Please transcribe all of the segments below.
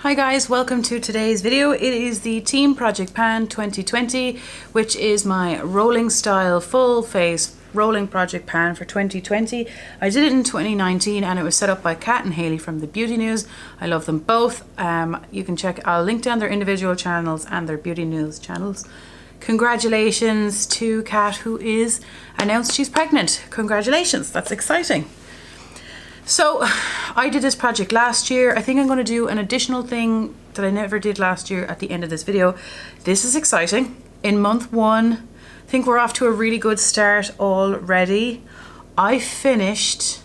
Hi guys, welcome to today's video. It is the TeamProjectPan 2020, which is my rolling style full face rolling project pan for 2020. I did it in 2019 and it was set up by Kat and Hailey from the Beauty News. I love them both. You can check, I'll link down their individual channels and their Beauty News channels. Congratulations to Kat, who is announced she's pregnant. Congratulations, that's exciting. So I did this project last year. I think I'm going to do an additional thing that I never did last year at the end of this video. This is exciting. In month one, I think we're off to a really good start already. I finished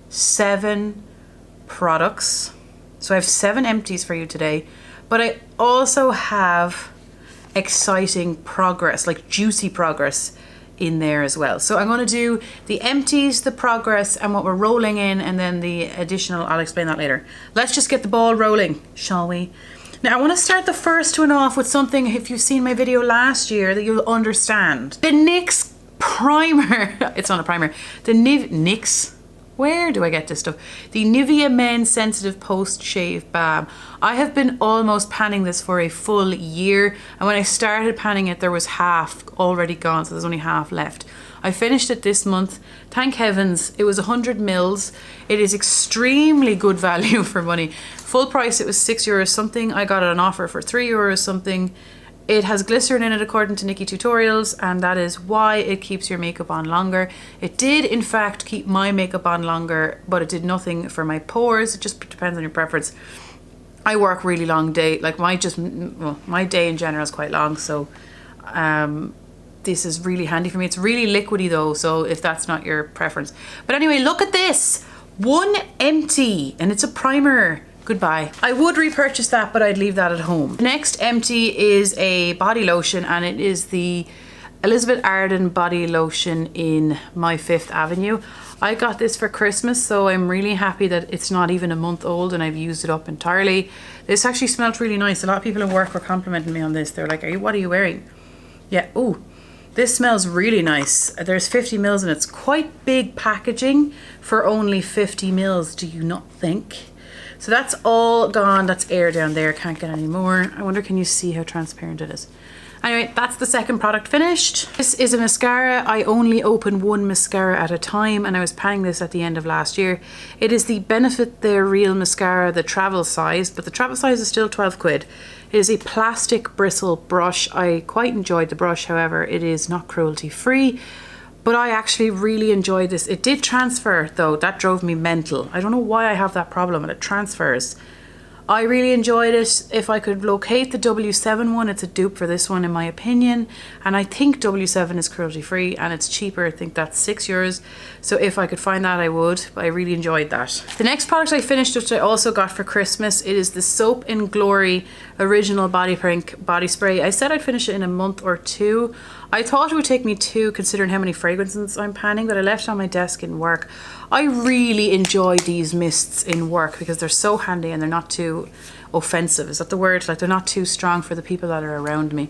7 products. So I have 7 empties for you today, but I also have exciting progress, like juicy progress in there as well. So I'm going to do the empties, the progress, and what we're rolling in, and then the additional, I'll explain that later. Let's just get the ball rolling, shall we? Now I want to start the first one off with something, if you've seen my video last year, that you'll understand. The NYX primer, it's not a primer, the NYX, where do I get this stuff? The Nivea Men Sensitive Post Shave Balm. I have been almost panning this for a full year, and when I started panning it there was half already gone, so there's only half left. I finished it this month, thank heavens. It was 100 mils. It is extremely good value for money. Full price it was €6 something. I got it on offer for €3 something. It has glycerin in it according to Nikki Tutorials, and that is why it keeps your makeup on longer. It did in fact keep my makeup on longer, but it did nothing for my pores. It just depends on your preference. I work really long day, like my day in general is quite long, so this is really handy for me. It's really liquidy though, so if that's not your preference. But anyway, look at this. One empty, and it's a primer. Goodbye. I would repurchase that, but I'd leave that at home. The next empty is a body lotion, and it is the Elizabeth Arden body lotion in My Fifth Avenue. I got this for Christmas, so I'm really happy that it's not even a month old and I've used it up entirely. This actually smelled really nice. A lot of people at work were complimenting me on this. They're like, what are you wearing? Yeah, ooh, this smells really nice. There's 50 mils and it's quite big packaging for only 50 mils, do you not think? So that's all gone. That's air down there. Can't get any more. I wonder, can you see how transparent it is? Anyway, that's the second product finished. This is a mascara. I only open one mascara at a time, and I was panning this at the end of last year. It is the Benefit Their Real Mascara, the travel size, but the travel size is still 12 quid. It is a plastic bristle brush. I quite enjoyed the brush, however, it is not cruelty free. But I actually really enjoyed this. It did transfer though, that drove me mental. I don't know why I have that problem, but it transfers. I really enjoyed it. If I could locate the W7 one, it's a dupe for this one in my opinion. And I think W7 is cruelty free and it's cheaper. I think that's €6. So if I could find that, I would. But I really enjoyed that. The next product I finished, which I also got for Christmas, it is the Soap in Glory Original Body Pink Body Spray. I said I'd finish it in a month or 2. I thought it would take me 2 considering how many fragrances I'm panning, but I left it on my desk in work. I really enjoy these mists in work because they're so handy and they're not too offensive. Is that the word? Like, they're not too strong for the people that are around me.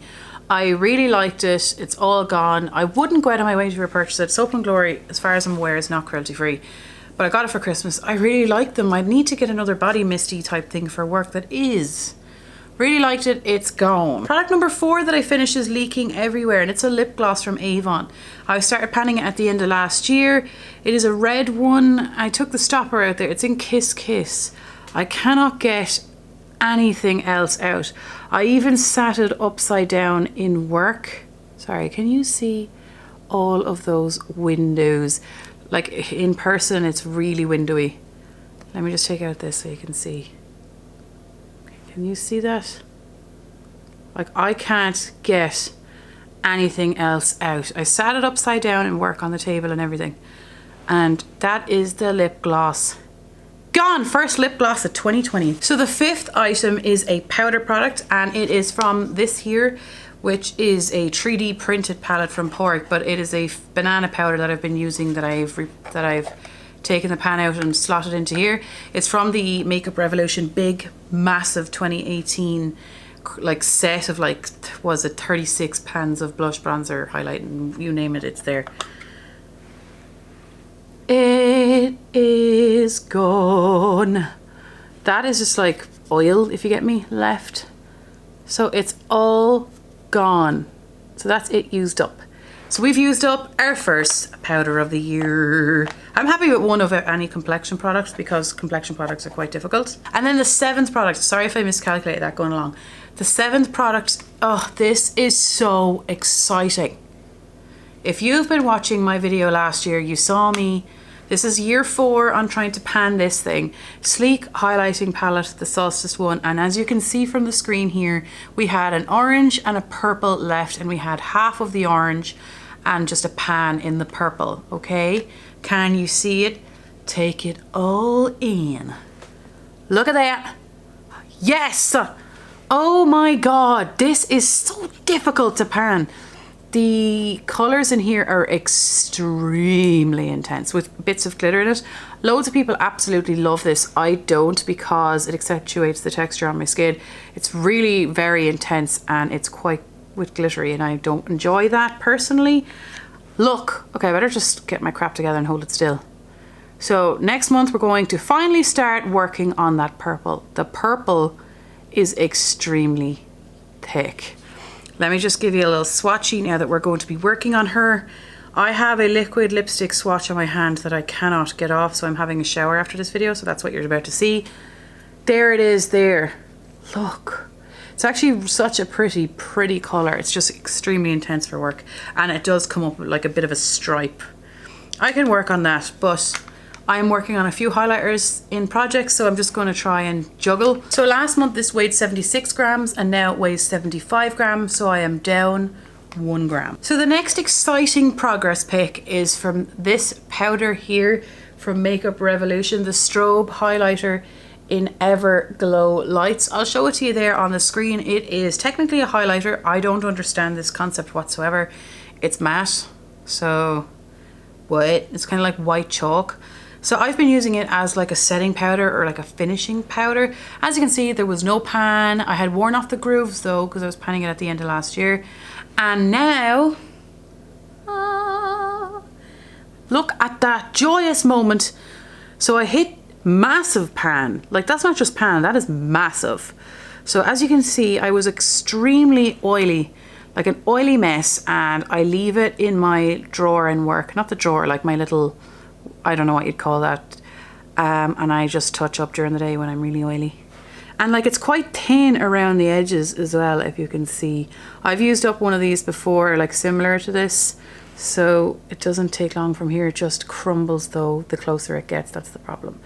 I really liked it. It's all gone. I wouldn't go out of my way to repurchase it. Soap and Glory, as far as I'm aware, is not cruelty free, but I got it for Christmas. I really like them. I'd need to get another body misty type thing for work that is. Really liked it. It's gone. Product number 4 that I finished is Leaking Everywhere, and it's a lip gloss from Avon. I started panning it at the end of last year. It is a red one. I took the stopper out there. It's in Kiss Kiss. I cannot get anything else out. I even sat it upside down in work. Sorry, can you see all of those windows? Like in person, it's really windowy. Let me just take out this so you can see. Can you see that? Like, I can't get anything else out. I sat it upside down and work on the table and everything. And that is the lip gloss. Gone! First lip gloss of 2020. So the 5th item is a powder product, and it is from this here, which is a 3D printed palette from Pork, but it is a banana powder that I've been using that I've taken the pan out and slotted into here. It's from the Makeup Revolution big massive 2018 like set of, like, was it 36 pans of blush, bronzer, highlight, and you name it, it's there. It is gone. That is just like oil, if you get me, left. So it's all gone. So that's it used up. So we've used up our first powder of the year. I'm happy with one of any complexion products because complexion products are quite difficult. And then the 7th product, sorry if I miscalculated that going along. The 7th product, oh, this is so exciting. If you've been watching my video last year, you saw me. This is year 4 on trying to pan this thing. Sleek highlighting palette, the Solstice one. And as you can see from the screen here, we had an orange and a purple left, and we had half of the orange and just a pan in the purple, okay? Can you see it? Take it all in. Look at that. Yes! Oh my God, this is so difficult to pan. The colors in here are extremely intense with bits of glitter in it. Loads of people absolutely love this. I don't, because it accentuates the texture on my skin. It's really very intense and it's quite with glittery, and I don't enjoy that personally. Look, okay, I better just get my crap together and hold it still. So next month we're going to finally start working on that purple. The purple is extremely thick. Let me just give you a little swatchy now that we're going to be working on her. I have a liquid lipstick swatch on my hand that I cannot get off, so I'm having a shower after this video, so that's what you're about to see. There it is there. Look. It's actually such a pretty color. It's just extremely intense for work, and it does come up with like a bit of a stripe. I can work on that, but I'm working on a few highlighters in projects, so I'm just going to try and juggle. So last month this weighed 76 grams and now it weighs 75 grams, so I am down 1 gram. So the next exciting progress pick is from this powder here from Makeup Revolution, the strobe highlighter in Everglow Lights. I'll show it to you there on the screen. It is technically a highlighter. I don't understand this concept whatsoever. It's matte, so what? It's kind of like white chalk. So I've been using it as like a setting powder or like a finishing powder. As you can see, there was no pan. I had worn off the grooves though, because I was panning it at the end of last year. And now, look at that joyous moment. So I hit massive pan. Like, that's not just pan, that is massive. So as you can see, I was extremely oily, like an oily mess, and I leave it in my drawer in work. Not the drawer, like my little, I don't know what you'd call that. And I just touch up during the day when I'm really oily. And like, it's quite thin around the edges as well, if you can see. I've used up one of these before, like similar to this. So it doesn't take long from here. It just crumbles though, the closer it gets, that's the problem.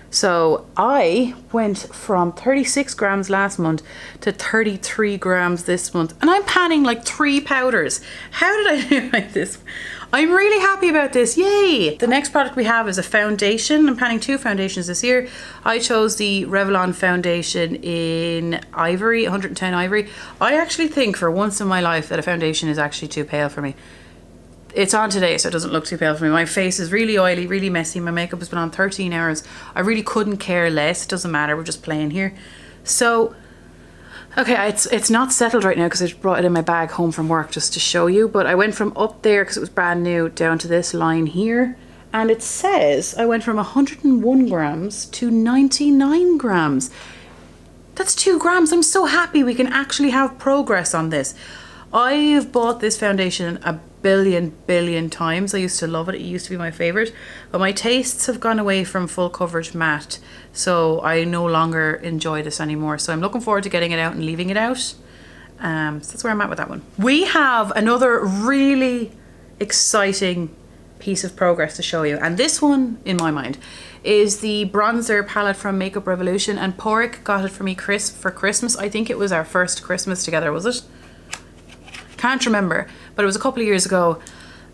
So I went from 36 grams last month to 33 grams this month, and I'm panning like 3 powders. How did I do like this? I'm really happy about this, yay! The next product we have is a foundation. I'm panning 2 foundations this year. I chose the Revlon foundation in Ivory, 110 Ivory. I actually think for once in my life that a foundation is actually too pale for me. It's on today, so it doesn't look too pale for me. My face is really oily, really messy. My makeup has been on 13 hours. I really couldn't care less. It doesn't matter, we're just playing here. So, okay, it's not settled right now because I just brought it in my bag home from work just to show you. But I went from up there, because it was brand new, down to this line here. And it says I went from 101 grams to 99 grams. That's 2 grams. I'm so happy we can actually have progress on this. I've bought this foundation a billion times. I used to love it. It used to be my favorite, but my tastes have gone away from full coverage matte, so I no longer enjoy this anymore. So I'm looking forward to getting it out and leaving it out. So that's where I'm at with that one. We have another really exciting piece of progress to show you, and this one in my mind is the bronzer palette from Makeup Revolution, and Porrick got it for me for Christmas. I think it was our first Christmas together, was it? Can't remember, but it was a couple of years ago,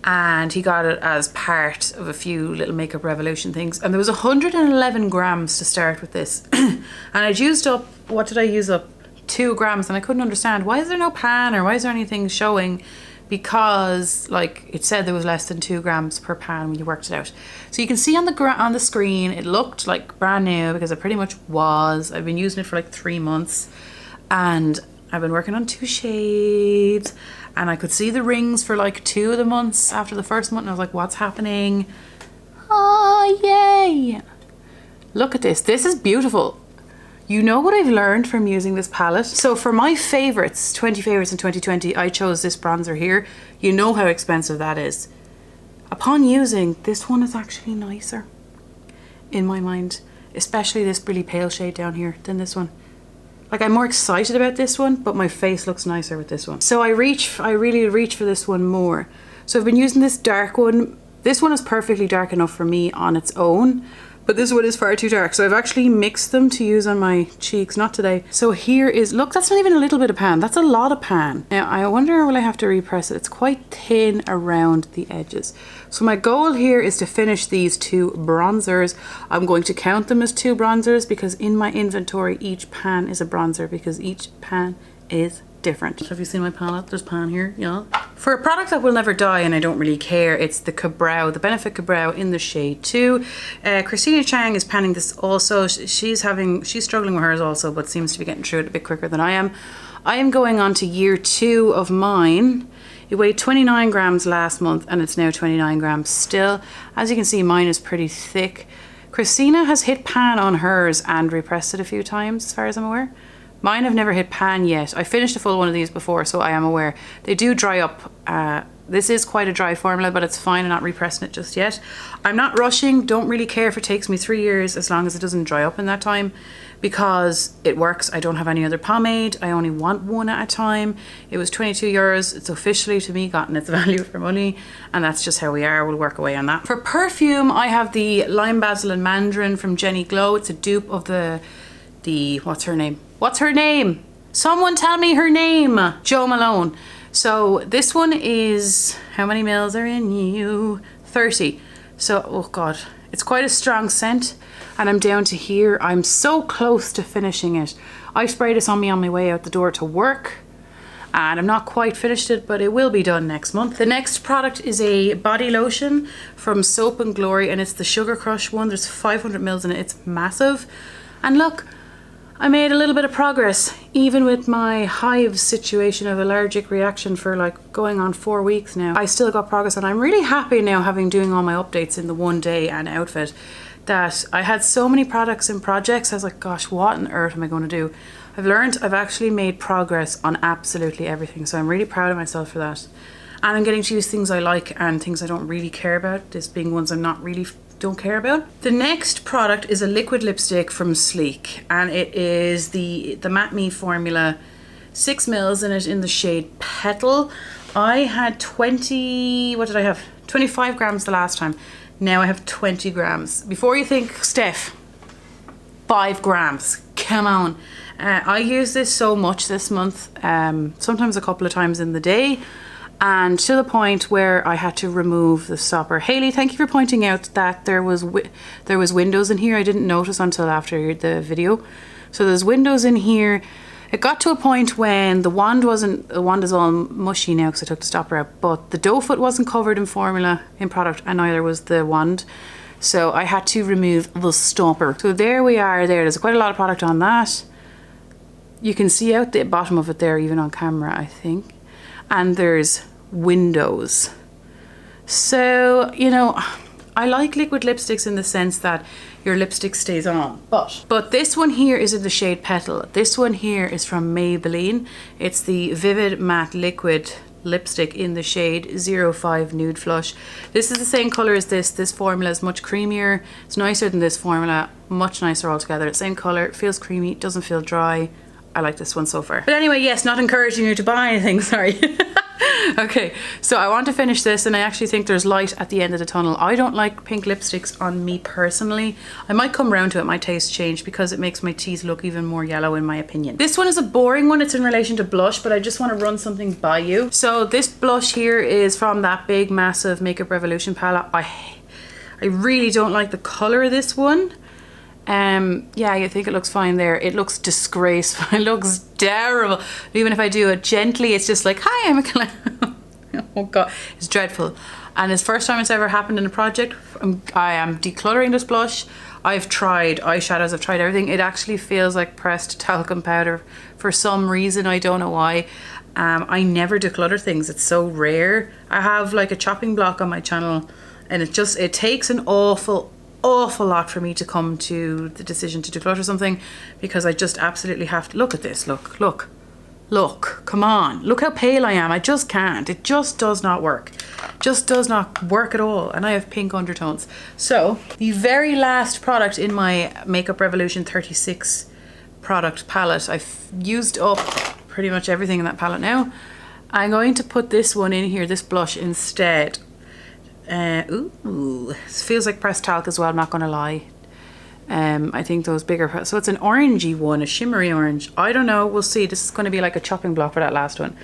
and he got it as part of a few little Makeup Revolution things, and there was 111 grams to start with this. And I'd used up, what did I use up? 2 grams, and I couldn't understand, why is there no pan, or why is there anything showing? Because like it said there was less than 2 grams per pan when you worked it out. So you can see on the screen it looked like brand new, because it pretty much was. I've been using it for like 3 months, and I've been working on 2 shades, and I could see the rings for like 2 of the months after the first month, and I was like, what's happening? Oh, yay! Look at this. This is beautiful. You know what I've learned from using this palette? So for my favorites, 20 favorites in 2020, I chose this bronzer here. You know how expensive that is. Upon using, this one is actually nicer in my mind, especially this really pale shade down here than this one. Like, I'm more excited about this one, but my face looks nicer with this one. So I really reach for this one more. So I've been using this dark one. This one is perfectly dark enough for me on its own, but this one is far too dark. So I've actually mixed them to use on my cheeks, not today. So here is, look, that's not even a little bit of pan. That's a lot of pan. Now, I wonder, will I have to repress it? It's quite thin around the edges. So my goal here is to finish these 2 bronzers. I'm going to count them as 2 bronzers because in my inventory, each pan is a bronzer because each pan is different. Have you seen my palette? There's pan here, yeah. For a product that will never die and I don't really care, it's the Ka-Brow, the Benefit Ka-Brow in the shade 2. Christina Chang is panning this also. She's struggling with hers also, but seems to be getting through it a bit quicker than I am. I am going on to year 2 of mine. It weighed 29 grams last month and it's now 29 grams still. As you can see, mine is pretty thick. Christina has hit pan on hers and repressed it a few times as far as I'm aware. Mine have never hit pan yet. I finished a full one of these before, so I am aware. They do dry up. This is quite a dry formula, but it's fine. I'm not repressing it just yet. I'm not rushing. Don't really care if it takes me 3 years as long as it doesn't dry up in that time because it works. I don't have any other pomade. I only want one at a time. It was 22 euros. It's officially, to me, gotten its value for money, and that's just how we are. We'll work away on that. For perfume, I have the Lime Basil and Mandarin from Jenny Glow. It's a dupe of the what's her name? What's her name? Someone tell me her name. Jo Malone. So this one is, how many mils are in you? 30. So, oh God, it's quite a strong scent. And I'm down to here. I'm so close to finishing it. I sprayed this on me on my way out the door to work. And I'm not quite finished it, but it will be done next month. The next product is a body lotion from Soap and Glory, and it's the Sugar Crush one. There's 500 mils in it. It's massive. And look, I made a little bit of progress, even with my hives situation of allergic reaction for like going on 4 weeks now. I still got progress, and I'm really happy now having doing all my updates in the one day and outfit that I had so many products and projects. I was like, gosh, what on earth am I going to do? I've learned I've actually made progress on absolutely everything. So I'm really proud of myself for that. And I'm getting to use things I like and things I don't really care about, this being ones I'm not really don't care about. The next product is a liquid lipstick from Sleek, and it is the Matte Me formula, 6 mils in it in the shade Petal. I had 20, what did I have? 25 grams the last time. Now I have 20 grams. Before you think, Steph, 5 grams, come on. I use this so much this month, sometimes a couple of times in the day, and to the point where I had to remove the stopper. Hailey, thank you for pointing out that there was windows in here. I didn't notice until after the video. So there's windows in here. It got to a point when the wand is all mushy now because I took the stopper out, but the doe foot wasn't covered in formula in product, and neither was the wand. So I had to remove the stopper. So there we are there. There's quite a lot of product on that. You can see out the bottom of it there, even on camera, I think. And there's windows. So, you know, I like liquid lipsticks in the sense that your lipstick stays on. But this one here is in the shade Petal. This one here is from Maybelline. It's the Vivid Matte Liquid lipstick in the shade 05 Nude Flush. This is the same color as this. This formula is much creamier. It's nicer than this formula. Much nicer altogether. Same color. It feels creamy. Doesn't feel dry. I like this one so far. But anyway, yes, not encouraging you to buy anything, sorry. Okay, so I want to finish this, and I actually think there's light at the end of the tunnel. I don't like pink lipsticks on me personally. I might come round to it, my taste change, because it makes my teeth look even more yellow in my opinion. This one is a boring one. It's in relation to blush, but I just want to run something by you. So this blush here is from that big massive Makeup Revolution palette. I really don't like the color of this one. Yeah, I think it looks fine there. It looks disgraceful. It looks terrible. Even if I do it gently, it's just like, hi, I'm a clown. Oh God, it's dreadful. And it's the first time it's ever happened in a project. I am decluttering this blush. I've tried eyeshadows, I've tried everything. It actually feels like pressed talcum powder for some reason. I don't know why. I never declutter things. It's so rare. I have like a chopping block on my channel, and it takes an awful awful lot for me to come to the decision to declutter something, because I just absolutely have to. Look at this, look, come on. Look how pale I am. I just can't. It just does not work. Just does not work at all. And I have pink undertones. So the very last product in my Makeup Revolution 36 product palette, I've used up pretty much everything in that palette now. I'm going to put this one in here, this blush instead. Ooh, this feels like pressed talc as well, I'm not gonna lie. I think those bigger, so it's an orangey one, a shimmery orange. I don't know, we'll see. This is going to be like a chopping block for that last one.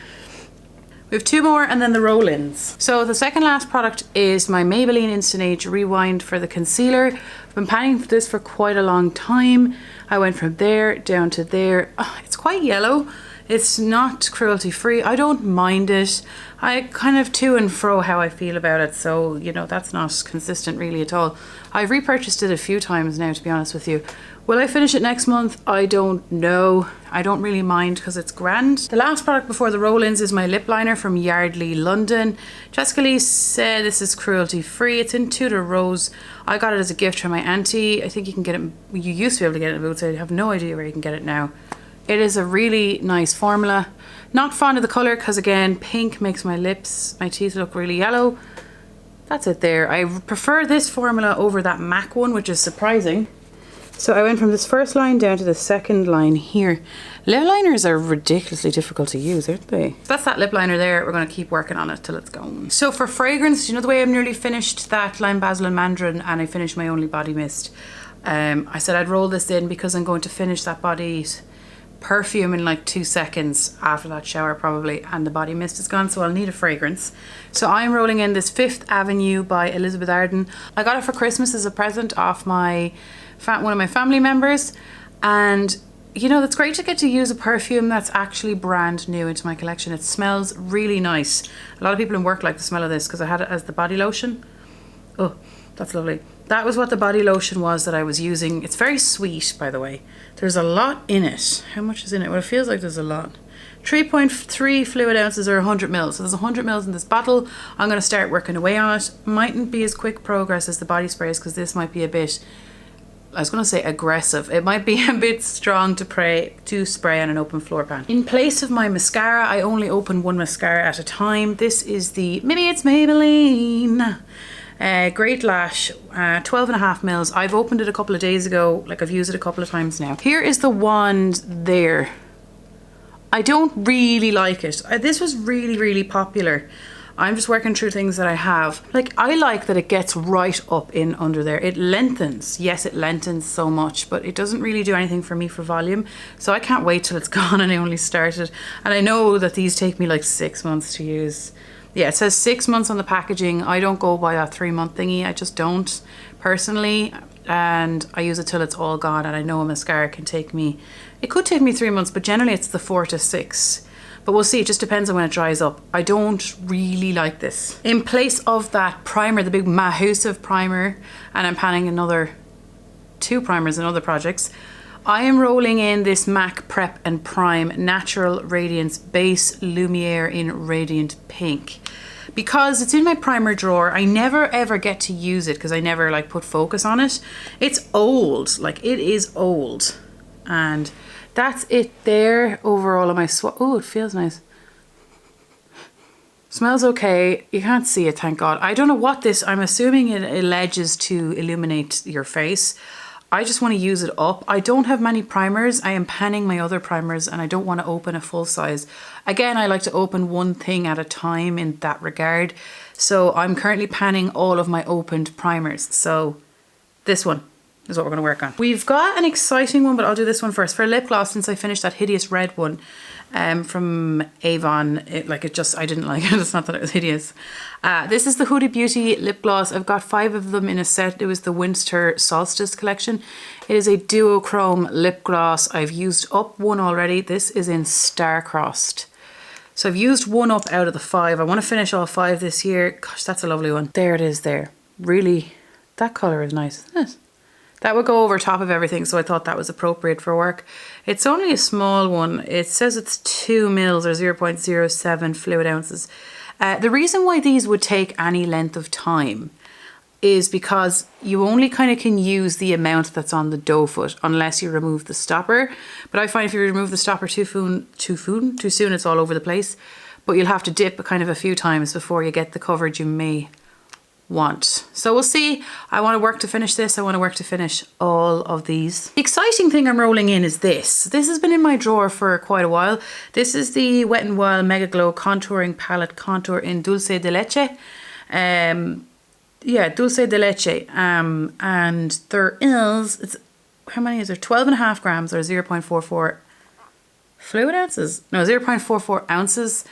We have two more and then the roll-ins. So the second last product is my Maybelline Instant Age Rewind for the concealer. I've been planning for this for quite a long time. I went from there down to there. Oh, it's quite yellow. It's not cruelty free. I don't mind it. I kind of to and fro how I feel about it. So, you know, that's not consistent really at all. I've repurchased it a few times now, to be honest with you. Will I finish it next month? I don't know. I don't really mind because it's grand. The last product before the roll-ins is my lip liner from Yardley London. Jessica Lee said this is cruelty free. It's in Tudor Rose. I got it as a gift from my auntie. I think you can get it, you used to be able to get it in Boots. I have no idea where you can get it now. It is a really nice formula. Not fond of the colour because, again, pink makes my lips, my teeth look really yellow. That's it there. I prefer this formula over that MAC one, which is surprising. So I went from this first line down to the second line here. Lip liners are ridiculously difficult to use, aren't they? So that's that lip liner there. We're going to keep working on it till it's gone. So for fragrance, you know the way I've nearly finished that Lime Basil and Mandarin and I finished my Only Body Mist? I said I'd roll this in because I'm going to finish that body's perfume in like 2 seconds after that shower probably, and the body mist is gone, so I'll need a fragrance. So I'm rolling in this Fifth Avenue by Elizabeth Arden. I got it for Christmas as a present off one of my family members, and you know, it's great to get to use a perfume that's actually brand new into my collection. It smells really nice. A lot of people in work like the smell of this because I had it as the body lotion. Oh, that's lovely. That was what the body lotion was that I was using. It's very sweet, by the way. There's a lot in it. How much is in it? Well, it feels like there's a lot. 3.3 fluid ounces or 100 mils. So there's 100 mils in this bottle. I'm going to start working away on it. Mightn't be as quick progress as the body sprays because this might be a bit, I was going to say aggressive. It might be a bit strong to spray on an open floor pan. In place of my mascara, I only open one mascara at a time. This is the, maybe it's Maybelline. Great Lash, 12.5 mils. I've opened it a couple of days ago, like I've used it a couple of times now. Here is the wand there. I don't really like it. This was really, really popular. I'm just working through things that I have. Like, I like that it gets right up in under there. It lengthens. Yes, it lengthens so much, but it doesn't really do anything for me for volume. So I can't wait till it's gone and I only started. And I know that these take me like 6 months to use. Yeah, it says 6 months on the packaging. I don't go by that 3-month thingy. I just don't, personally. And I use it till it's all gone. And I know a mascara can take me, it could take me 3 months, but generally it's the 4 to 6. But we'll see, it just depends on when it dries up. I don't really like this. In place of that primer, the big Mahusive primer, and I'm panning another 2 primers in other projects, I am rolling in this MAC Prep and Prime Natural Radiance Base Lumiere in Radiant Pink. Because it's in my primer drawer, I never ever get to use it because I never like put focus on it. It's old, like it is old. And that's it there overall on my swatch. Oh, it feels nice. Smells okay. You can't see it, thank God. I don't know what this, I'm assuming it alleges to illuminate your face. I just want to use it up. I don't have many primers. I am panning my other primers and I don't want to open a full size. Again, I like to open one thing at a time in that regard. So I'm currently panning all of my opened primers. So this one is what we're going to work on. We've got an exciting one, but I'll do this one first. For lip gloss, since I finished that hideous red one from Avon, I didn't like it. It's not that it was hideous. This is the Huda Beauty lip gloss. I've got 5 of them in a set. It was the Winter Solstice collection. It is a duochrome lip gloss. I've used up one already. This is in Star-Crossed. So I've used one up out of the 5. I want to finish all 5 this year. Gosh, that's a lovely one. There it is there. Really, that colour is nice, isn't it? That would go over top of everything, so I thought that was appropriate for work. It's only a small one. It says it's 2 mils or 0.07 fluid ounces. The reason why these would take any length of time is because you only kind of can use the amount that's on the dough foot unless you remove the stopper. But I find if you remove the stopper too soon, it's all over the place. But you'll have to dip kind of a few times before you get the coverage you may want. So we'll see. I want to work to finish this. I want to work to finish all of these. The exciting thing I'm rolling in is this. This has been in my drawer for quite a while. This is the Wet n Wild Mega Glow Contouring Palette Contour in Dulce de Leche. Yeah, Dulce de Leche. And there is, how many is there? 12.5 grams or 0.44 fluid ounces? No, 0.44 ounces.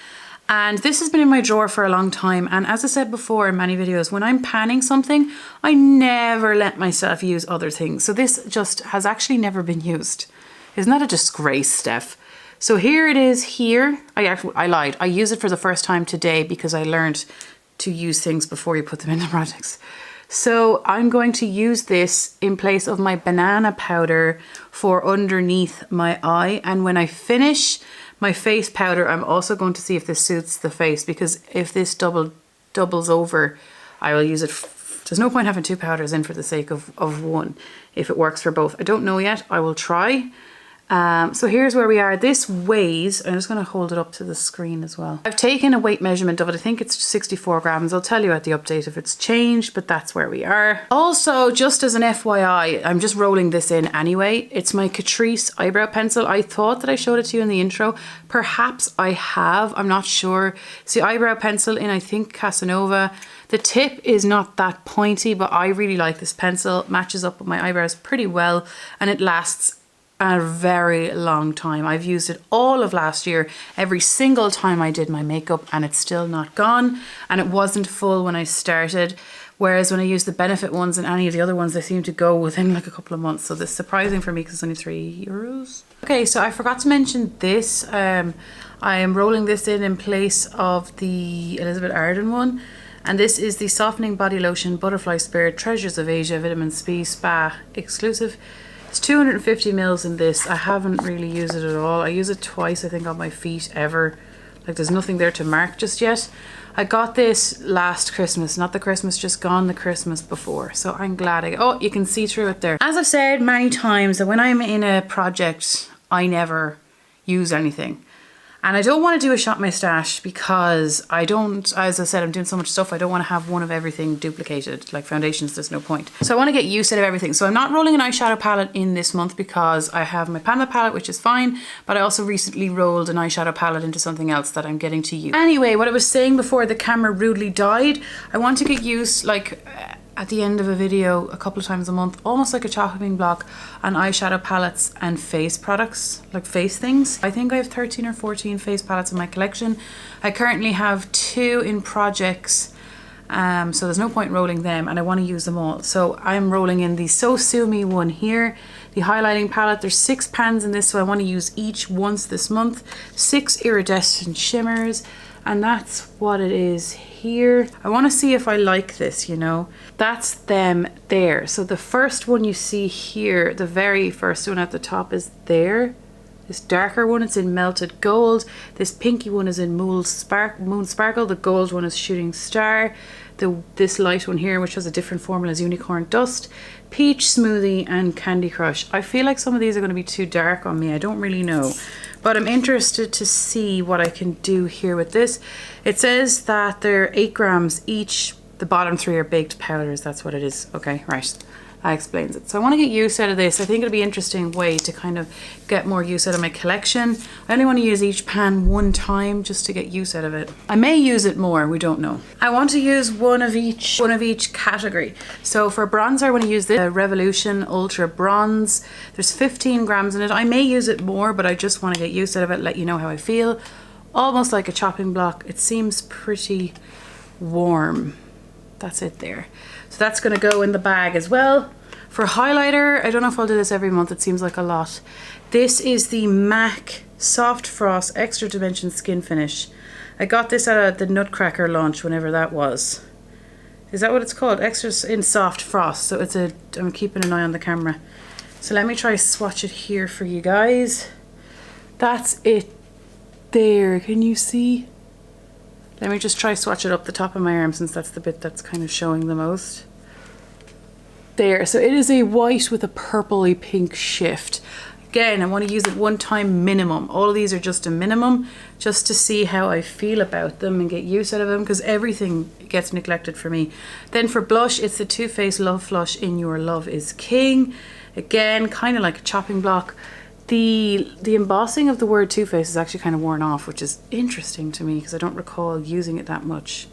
And this has been in my drawer for a long time. And as I said before in many videos, when I'm panning something, I never let myself use other things. So this just has actually never been used. Isn't that a disgrace, Steph? So here it is here. I lied. I use it for the first time today because I learned to use things before you put them in the projects. So I'm going to use this in place of my banana powder for underneath my eye. And when I finish my face powder, I'm also going to see if this suits the face, because if this doubles over, I will use it. There's no point having two powders in for the sake of one if it works for both. I don't know yet. I will try. So here's where we are. This weighs, I'm just going to hold it up to the screen as well. I've taken a weight measurement of it. I think it's 64 grams. I'll tell you at the update if it's changed, but that's where we are. Also, just as an FYI, I'm just rolling this in anyway. It's my Catrice eyebrow pencil. I thought that I showed it to you in the intro. Perhaps I have, I'm not sure. It's the eyebrow pencil in, I think, Casanova. The tip is not that pointy, but I really like this pencil. It matches up with my eyebrows pretty well, and it lasts a very long time. I've used it all of last year, every single time I did my makeup, and it's still not gone, and it wasn't full when I started, whereas when I use the Benefit ones and any of the other ones, they seem to go within like a couple of months. So this is surprising for me because it's only €3. Okay, so I forgot to mention this. I am rolling this in place of the Elizabeth Arden one, and this is the Softening Body Lotion Butterfly Spirit Treasures of Asia Vitamin C Spa exclusive. It's 250 mils in this. I haven't really used it at all. I use it twice, I think, on my feet ever. Like, there's nothing there to mark just yet. I got this last Christmas, not the Christmas just gone, the Christmas before. So I'm glad oh, you can see through it there. As I've said many times, that when I'm in a project, I never use anything. And I don't want to do a shop my stash because I don't, as I said, I'm doing so much stuff. I don't want to have one of everything duplicated. Like foundations, there's no point. So I want to get used to everything. So I'm not rolling an eyeshadow palette in this month because I have my Panda palette, which is fine. But I also recently rolled an eyeshadow palette into something else that I'm getting to use. Anyway, what I was saying before the camera rudely died, I want to get used, like, at the end of a video a couple of times a month, almost like a chopping block on eyeshadow palettes and face products, like face things. I think I have 13 or 14 face palettes in my collection. I currently have 2 in projects, so there's no point rolling them, and I want to use them all. So I'm rolling in the So Sue Me one here, the highlighting palette. There's 6 pans in this, so I want to use each once this month. 6 iridescent shimmers, and that's what it is here. I want to see if I like this, you know. That's them there. So the first one you see here, the very first one at the top is there. This darker one, it's in Melted Gold. This pinky one is in Moon Sparkle. The gold one is Shooting Star. This light one here, which has a different formula, is Unicorn Dust, Peach Smoothie, and Candy Crush. I feel like some of these are going to be too dark on me. I don't really know. But I'm interested to see what I can do here with this. It says that they're 8 grams each. The bottom 3 are baked powders. That's what it is. Okay, right. That explains it. So I want to get use out of this. I think it'll be an interesting way to kind of get more use out of my collection. I only want to use each pan one time just to get use out of it. I may use it more, we don't know. I want to use one of each category. So for bronzer, I want to use the Revolution Ultra Bronze. There's 15 grams in it. I may use it more, but I just want to get use out of it, let you know how I feel. Almost like a chopping block. It seems pretty warm. That's it there. So that's going to go in the bag as well. For highlighter, I don't know if I'll do this every month. It seems like a lot. This is the MAC Soft Frost Extra Dimension Skin Finish. I got this at the Nutcracker launch, whenever that was. Is that what it's called? Extra in Soft Frost. So it's I'm keeping an eye on the camera. So let me try swatch it here for you guys. That's it there. Can you see? Let me just try swatch it up the top of my arm, since that's the bit that's kind of showing the most. there. So it is a white with a purpley pink shift. Again, I want to use it one time minimum. All of these are just a minimum, just to see how I feel about them and get use out of them, because everything gets neglected for me. Then for blush, it's the Too Faced Love Flush in Your Love Is King. Again, kind of like a chopping block. The embossing of the word Too Faced is actually kind of worn off, which is interesting to me because I don't recall using it that much.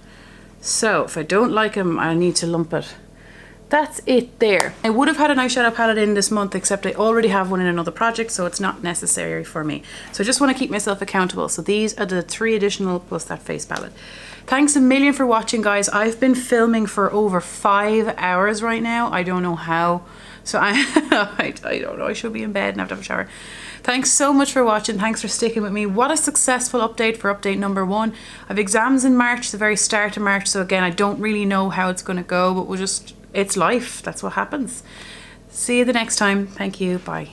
So if I don't like them, I need to lump it. That's it there. I would have had an eyeshadow palette in this month, except I already have one in another project, so it's not necessary for me. So I just want to keep myself accountable. So these are the 3 additional plus that face palette. Thanks a million for watching, guys. I've been filming for over 5 hours right now. I don't know how. So I don't know. I should be in bed and have to have a shower. Thanks so much for watching. Thanks for sticking with me. What a successful update for update number 1. I have exams in March, the very start of March. So again, I don't really know how it's going to go, but we'll just... it's life. That's what happens. See you the next time. Thank you. Bye.